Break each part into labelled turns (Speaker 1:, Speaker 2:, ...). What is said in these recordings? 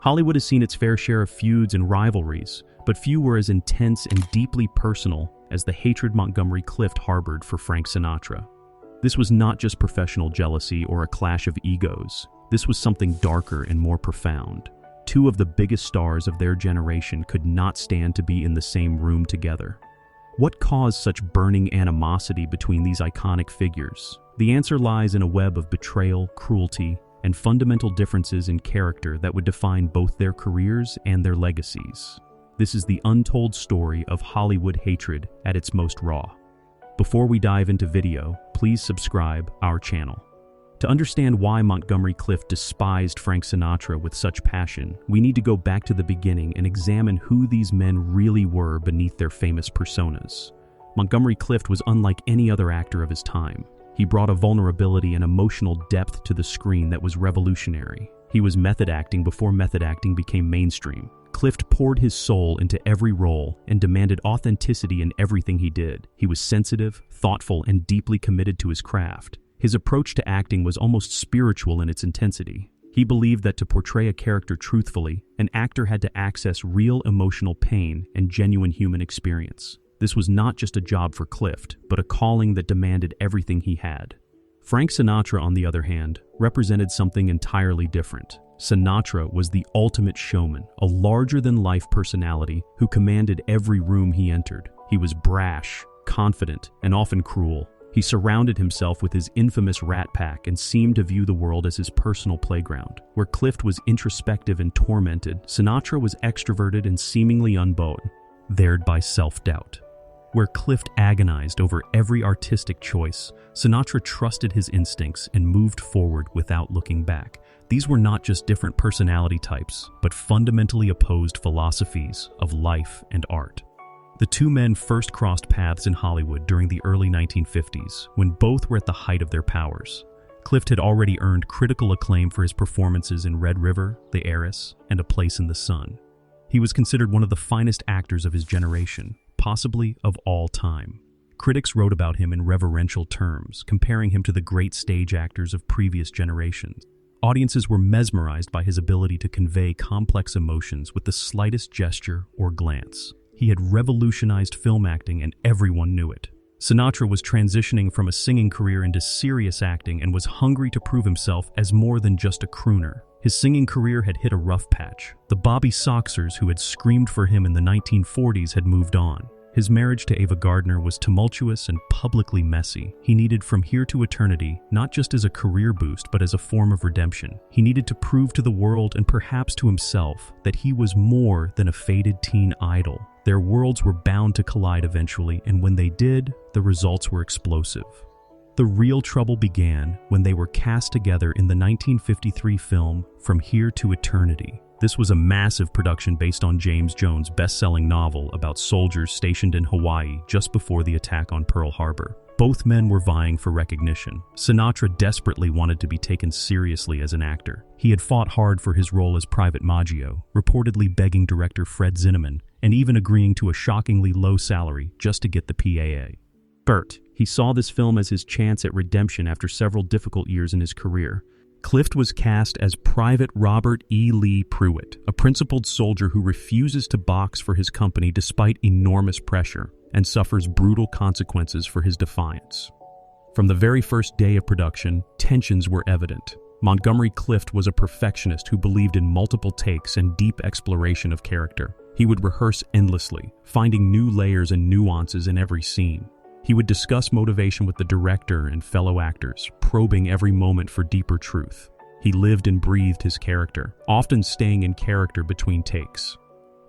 Speaker 1: Hollywood has seen its fair share of feuds and rivalries, but few were as intense and deeply personal as the hatred Montgomery Clift harbored for Frank Sinatra. This was not just professional jealousy or a clash of egos. This was something darker and more profound. Two of the biggest stars of their generation could not stand to be in the same room together. What caused such burning animosity between these iconic figures? The answer lies in a web of betrayal, cruelty, and fundamental differences in character that would define both their careers and their legacies. This is the untold story of Hollywood hatred at its most raw. Before we dive into video, please subscribe our channel. To understand why Montgomery Clift despised Frank Sinatra with such passion, we need to go back to the beginning and examine who these men really were beneath their famous personas. Montgomery Clift was unlike any other actor of his time. He brought a vulnerability and emotional depth to the screen that was revolutionary. He was method acting before method acting became mainstream. Clift poured his soul into every role and demanded authenticity in everything he did. He was sensitive, thoughtful, and deeply committed to his craft. His approach to acting was almost spiritual in its intensity. He believed that to portray a character truthfully, an actor had to access real emotional pain and genuine human experience. This was not just a job for Clift, but a calling that demanded everything he had. Frank Sinatra, on the other hand, represented something entirely different. Sinatra was the ultimate showman, a larger-than-life personality who commanded every room he entered. He was brash, confident, and often cruel. He surrounded himself with his infamous Rat Pack and seemed to view the world as his personal playground. Where Clift was introspective and tormented, Sinatra was extroverted and seemingly unbothered by self-doubt. Where Clift agonized over every artistic choice, Sinatra trusted his instincts and moved forward without looking back. These were not just different personality types, but fundamentally opposed philosophies of life and art. The two men first crossed paths in Hollywood during the early 1950s, when both were at the height of their powers. Clift had already earned critical acclaim for his performances in Red River, The Heiress, and A Place in the Sun. He was considered one of the finest actors of his generation, possibly of all time. Critics wrote about him in reverential terms, comparing him to the great stage actors of previous generations. Audiences were mesmerized by his ability to convey complex emotions with the slightest gesture or glance. He had revolutionized film acting, and everyone knew it. Sinatra was transitioning from a singing career into serious acting and was hungry to prove himself as more than just a crooner. His singing career had hit a rough patch. The Bobby Soxers who had screamed for him in the 1940s had moved on. His marriage to Ava Gardner was tumultuous and publicly messy. He needed From Here to Eternity, not just as a career boost, but as a form of redemption. He needed to prove to the world, and perhaps to himself, that he was more than a faded teen idol. Their worlds were bound to collide eventually, and when they did, the results were explosive. The real trouble began when they were cast together in the 1953 film From Here to Eternity. This was a massive production based on James Jones' best-selling novel about soldiers stationed in Hawaii just before the attack on Pearl Harbor. Both men were vying for recognition. Sinatra desperately wanted to be taken seriously as an actor. He had fought hard for his role as Private Maggio, reportedly begging director Fred Zinnemann, and even agreeing to a shockingly low salary just to get the PAA. He saw this film as his chance at redemption after several difficult years in his career. Clift was cast as Private Robert E. Lee Pruitt, a principled soldier who refuses to box for his company despite enormous pressure and suffers brutal consequences for his defiance. From the very first day of production, tensions were evident. Montgomery Clift was a perfectionist who believed in multiple takes and deep exploration of character. He would rehearse endlessly, finding new layers and nuances in every scene. He would discuss motivation with the director and fellow actors, probing every moment for deeper truth. He lived and breathed his character, often staying in character between takes.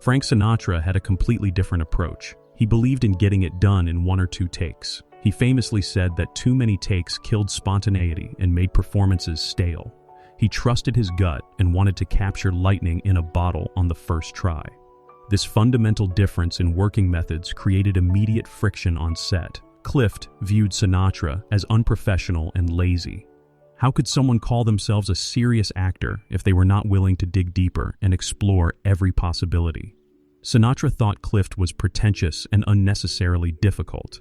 Speaker 1: Frank Sinatra had a completely different approach. He believed in getting it done in 1 or 2 takes. He famously said that too many takes killed spontaneity and made performances stale. He trusted his gut and wanted to capture lightning in a bottle on the first try. This fundamental difference in working methods created immediate friction on set. Clift viewed Sinatra as unprofessional and lazy. How could someone call themselves a serious actor if they were not willing to dig deeper and explore every possibility? Sinatra thought Clift was pretentious and unnecessarily difficult.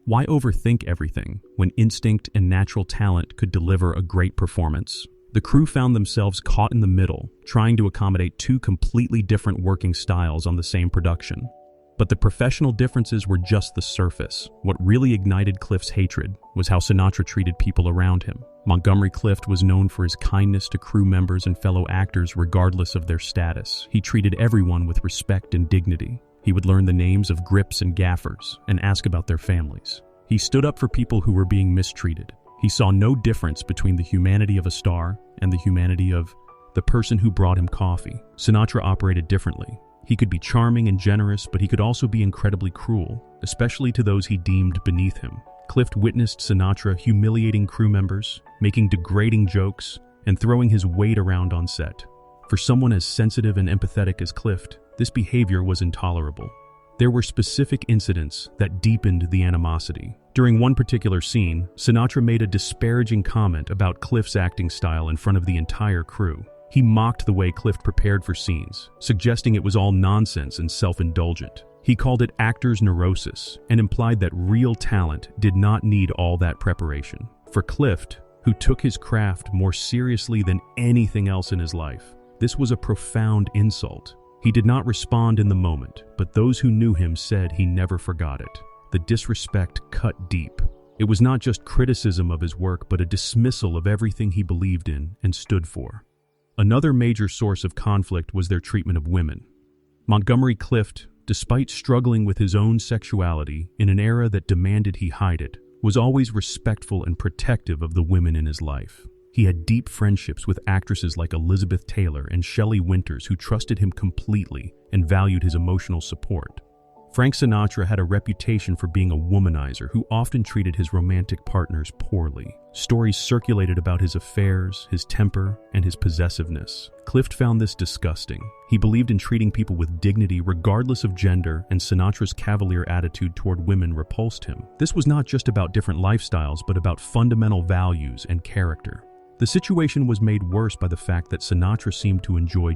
Speaker 1: Why overthink everything when instinct and natural talent could deliver a great performance? The crew found themselves caught in the middle, trying to accommodate two completely different working styles on the same production. But the professional differences were just the surface. What really ignited Clift's hatred was how Sinatra treated people around him. Montgomery Clift was known for his kindness to crew members and fellow actors regardless of their status. He treated everyone with respect and dignity. He would learn the names of grips and gaffers and ask about their families. He stood up for people who were being mistreated. He saw no difference between the humanity of a star and the humanity of the person who brought him coffee. Sinatra operated differently. He could be charming and generous, but he could also be incredibly cruel, especially to those he deemed beneath him. Clift witnessed Sinatra humiliating crew members, making degrading jokes, and throwing his weight around on set. For someone as sensitive and empathetic as Clift, this behavior was intolerable. There were specific incidents that deepened the animosity. During one particular scene, Sinatra made a disparaging comment about Clift's acting style in front of the entire crew. He mocked the way Clift prepared for scenes, suggesting it was all nonsense and self-indulgent. He called it actor's neurosis and implied that real talent did not need all that preparation. For Clift, who took his craft more seriously than anything else in his life, this was a profound insult. He did not respond in the moment, but those who knew him said he never forgot it. The disrespect cut deep. It was not just criticism of his work, but a dismissal of everything he believed in and stood for. Another major source of conflict was their treatment of women. Montgomery Clift, despite struggling with his own sexuality in an era that demanded he hide it, was always respectful and protective of the women in his life. He had deep friendships with actresses like Elizabeth Taylor and Shelley Winters who trusted him completely and valued his emotional support. Frank Sinatra had a reputation for being a womanizer who often treated his romantic partners poorly. Stories circulated about his affairs, his temper, and his possessiveness. Clift found this disgusting. He believed in treating people with dignity regardless of gender, and Sinatra's cavalier attitude toward women repulsed him. This was not just about different lifestyles, but about fundamental values and character. The situation was made worse by the fact that Sinatra seemed to enjoy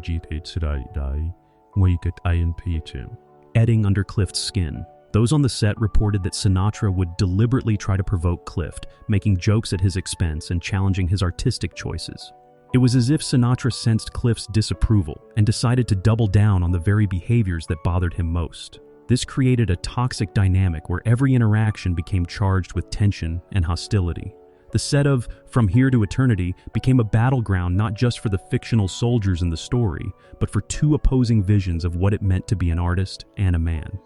Speaker 1: eating under Clift's skin. Those on the set reported that Sinatra would deliberately try to provoke Clift, making jokes at his expense and challenging his artistic choices. It was as if Sinatra sensed Clift's disapproval and decided to double down on the very behaviors that bothered him most. This created a toxic dynamic where every interaction became charged with tension and hostility. The set of From Here to Eternity became a battleground not just for the fictional soldiers in the story, but for two opposing visions of what it meant to be an artist and a man.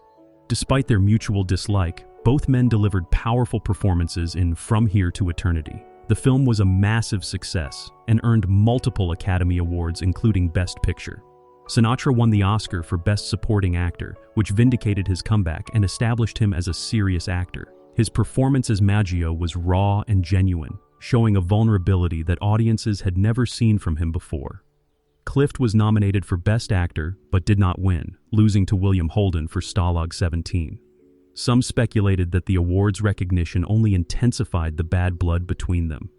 Speaker 1: Despite their mutual dislike, both men delivered powerful performances in From Here to Eternity. The film was a massive success and earned multiple Academy Awards, including Best Picture. Sinatra won the Oscar for Best Supporting Actor, which vindicated his comeback and established him as a serious actor. His performance as Maggio was raw and genuine, showing a vulnerability that audiences had never seen from him before. Clift was nominated for Best Actor, but did not win, losing to William Holden for Stalag 17. Some speculated that the award's recognition only intensified the bad blood between them.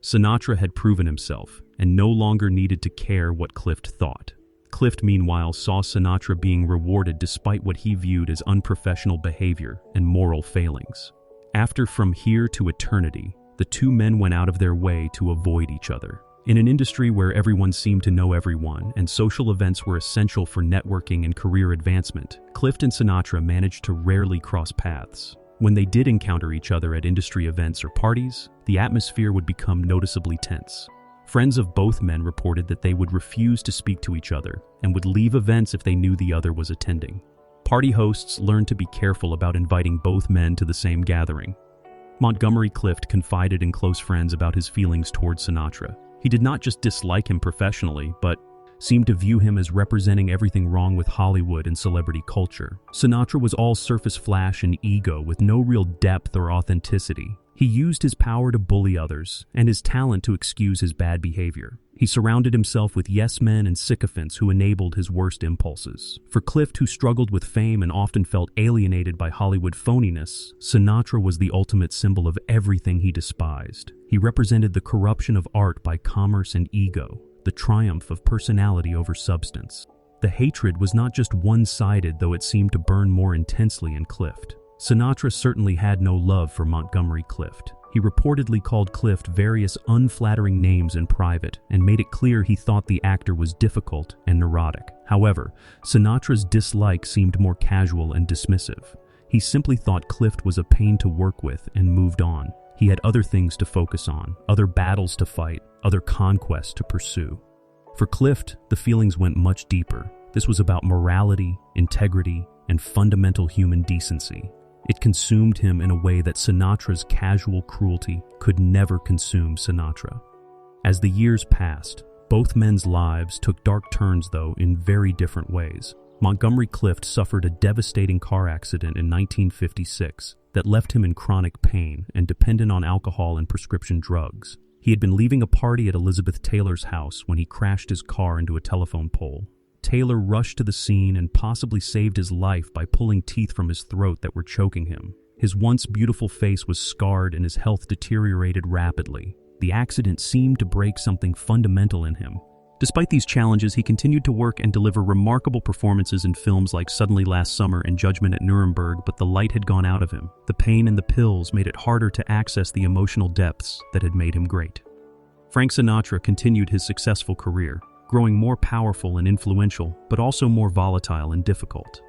Speaker 1: Sinatra had proven himself, and no longer needed to care what Clift thought. Clift, meanwhile, saw Sinatra being rewarded despite what he viewed as unprofessional behavior and moral failings. After From Here to Eternity, the two men went out of their way to avoid each other. In an industry where everyone seemed to know everyone and social events were essential for networking and career advancement, Clift and Sinatra managed to rarely cross paths. When they did encounter each other at industry events or parties, the atmosphere would become noticeably tense. Friends of both men reported that they would refuse to speak to each other and would leave events if they knew the other was attending. Party hosts learned to be careful about inviting both men to the same gathering. Montgomery Clift confided in close friends about his feelings toward Sinatra. He did not just dislike him professionally, but seemed to view him as representing everything wrong with Hollywood and celebrity culture. Sinatra was all surface flash and ego with no real depth or authenticity. He used his power to bully others and his talent to excuse his bad behavior. He surrounded himself with yes-men and sycophants who enabled his worst impulses. For Clift, who struggled with fame and often felt alienated by Hollywood phoniness, Sinatra was the ultimate symbol of everything he despised. He represented the corruption of art by commerce and ego, the triumph of personality over substance. The hatred was not just one-sided, though it seemed to burn more intensely in Clift. Sinatra certainly had no love for Montgomery Clift. He reportedly called Clift various unflattering names in private and made it clear he thought the actor was difficult and neurotic. However, Sinatra's dislike seemed more casual and dismissive. He simply thought Clift was a pain to work with and moved on. He had other things to focus on, other battles to fight, other conquests to pursue. For Clift, the feelings went much deeper. This was about morality, integrity, and fundamental human decency. It consumed him in a way that Sinatra's casual cruelty could never consume Sinatra. As the years passed, both men's lives took dark turns, though, in very different ways. Montgomery Clift suffered a devastating car accident in 1956 that left him in chronic pain and dependent on alcohol and prescription drugs. He had been leaving a party at Elizabeth Taylor's house when he crashed his car into a telephone pole. Taylor rushed to the scene and possibly saved his life by pulling teeth from his throat that were choking him. His once beautiful face was scarred and his health deteriorated rapidly. The accident seemed to break something fundamental in him. Despite these challenges, he continued to work and deliver remarkable performances in films like Suddenly Last Summer and Judgment at Nuremberg, but the light had gone out of him. The pain and the pills made it harder to access the emotional depths that had made him great. Frank Sinatra continued his successful career, growing more powerful and influential, but also more volatile and difficult.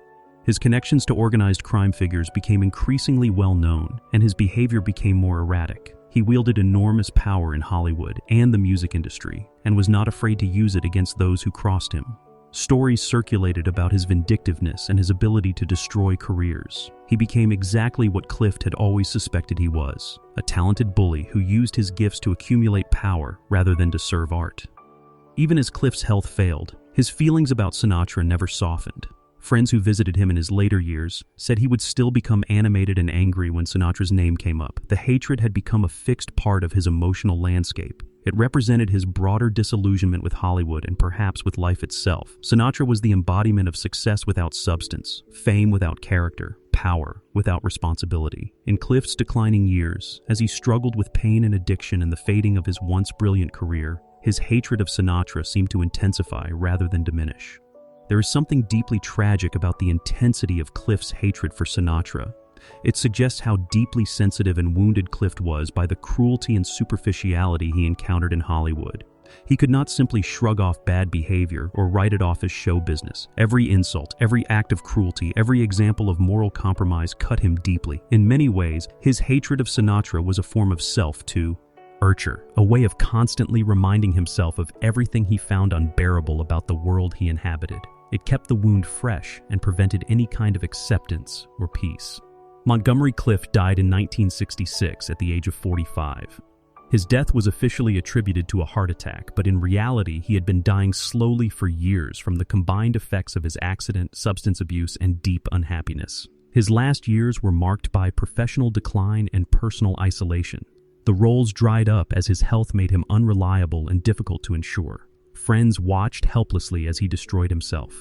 Speaker 1: His connections to organized crime figures became increasingly well known, and his behavior became more erratic. He wielded enormous power in Hollywood and the music industry, and was not afraid to use it against those who crossed him. Stories circulated about his vindictiveness and his ability to destroy careers. He became exactly what Clift had always suspected he was, a talented bully who used his gifts to accumulate power rather than to serve art. Even as Clift's health failed, his feelings about Sinatra never softened. Friends who visited him in his later years said he would still become animated and angry when Sinatra's name came up. The hatred had become a fixed part of his emotional landscape. It represented his broader disillusionment with Hollywood and perhaps with life itself. Sinatra was the embodiment of success without substance, fame without character, power without responsibility. In Clift's declining years, as he struggled with pain and addiction and the fading of his once brilliant career, his hatred of Sinatra seemed to intensify rather than diminish. There is something deeply tragic about the intensity of Clift's hatred for Sinatra. It suggests how deeply sensitive and wounded Clift was by the cruelty and superficiality he encountered in Hollywood. He could not simply shrug off bad behavior or write it off as show business. Every insult, every act of cruelty, every example of moral compromise cut him deeply. In many ways, his hatred of Sinatra was a form of self-torture, a way of constantly reminding himself of everything he found unbearable about the world he inhabited. It kept the wound fresh and prevented any kind of acceptance or peace. Montgomery Clift died in 1966 at the age of 45. His death was officially attributed to a heart attack, but in reality, he had been dying slowly for years from the combined effects of his accident, substance abuse, and deep unhappiness. His last years were marked by professional decline and personal isolation. The roles dried up as his health made him unreliable and difficult to ensure. Friends watched helplessly as he destroyed himself.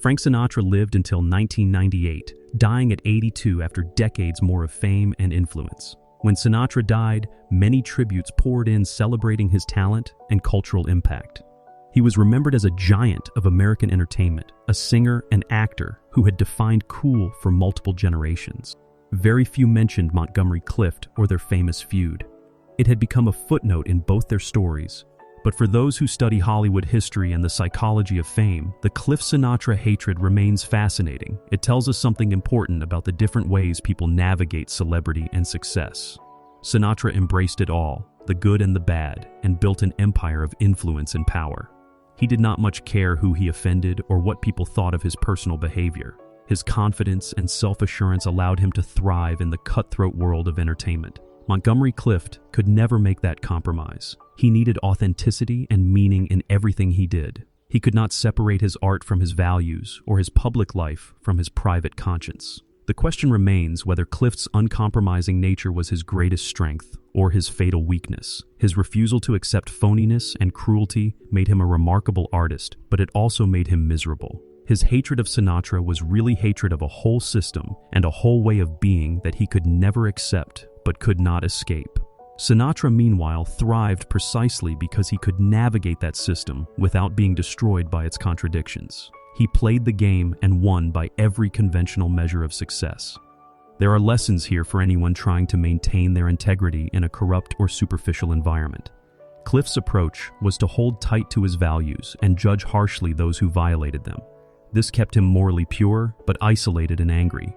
Speaker 1: Frank Sinatra lived until 1998, dying at 82 after decades more of fame and influence. When Sinatra died, many tributes poured in celebrating his talent and cultural impact. He was remembered as a giant of American entertainment, a singer and actor who had defined cool for multiple generations. Very few mentioned Montgomery Clift or their famous feud. It had become a footnote in both their stories. But for those who study Hollywood history and the psychology of fame, the Clift-Sinatra hatred remains fascinating. It tells us something important about the different ways people navigate celebrity and success. Sinatra embraced it all, the good and the bad, and built an empire of influence and power. He did not much care who he offended or what people thought of his personal behavior. His confidence and self-assurance allowed him to thrive in the cutthroat world of entertainment. Montgomery Clift could never make that compromise. He needed authenticity and meaning in everything he did. He could not separate his art from his values or his public life from his private conscience. The question remains whether Clift's uncompromising nature was his greatest strength or his fatal weakness. His refusal to accept phoniness and cruelty made him a remarkable artist, but it also made him miserable. His hatred of Sinatra was really hatred of a whole system and a whole way of being that he could never accept but could not escape. Sinatra, meanwhile, thrived precisely because he could navigate that system without being destroyed by its contradictions. He played the game and won by every conventional measure of success. There are lessons here for anyone trying to maintain their integrity in a corrupt or superficial environment. Clift's approach was to hold tight to his values and judge harshly those who violated them. This kept him morally pure, but isolated and angry.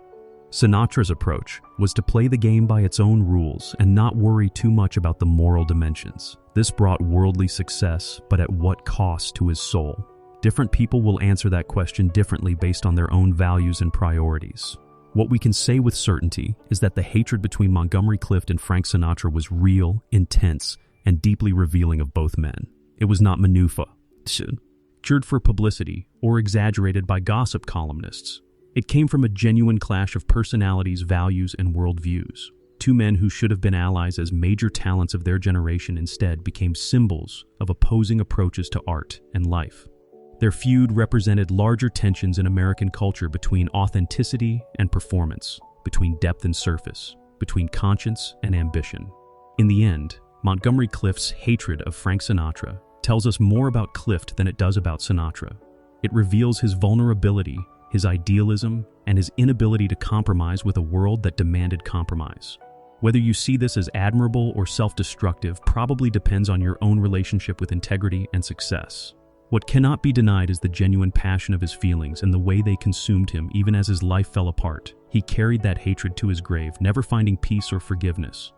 Speaker 1: Sinatra's approach was to play the game by its own rules and not worry too much about the moral dimensions. This brought worldly success, but at what cost to his soul? Different people will answer that question differently based on their own values and priorities. What we can say with certainty is that the hatred between Montgomery Clift and Frank Sinatra was real, intense, and deeply revealing of both men. It was not manufactured for publicity or exaggerated by gossip columnists. It came from a genuine clash of personalities, values, and worldviews. Two men who should have been allies as major talents of their generation instead became symbols of opposing approaches to art and life. Their feud represented larger tensions in American culture between authenticity and performance, between depth and surface, between conscience and ambition. In the end, Montgomery Clift's hatred of Frank Sinatra tells us more about Clift than it does about Sinatra. It reveals his vulnerability, his idealism, and his inability to compromise with a world that demanded compromise. Whether you see this as admirable or self-destructive probably depends on your own relationship with integrity and success. What cannot be denied is the genuine passion of his feelings and the way they consumed him even as his life fell apart. He carried that hatred to his grave, never finding peace or forgiveness.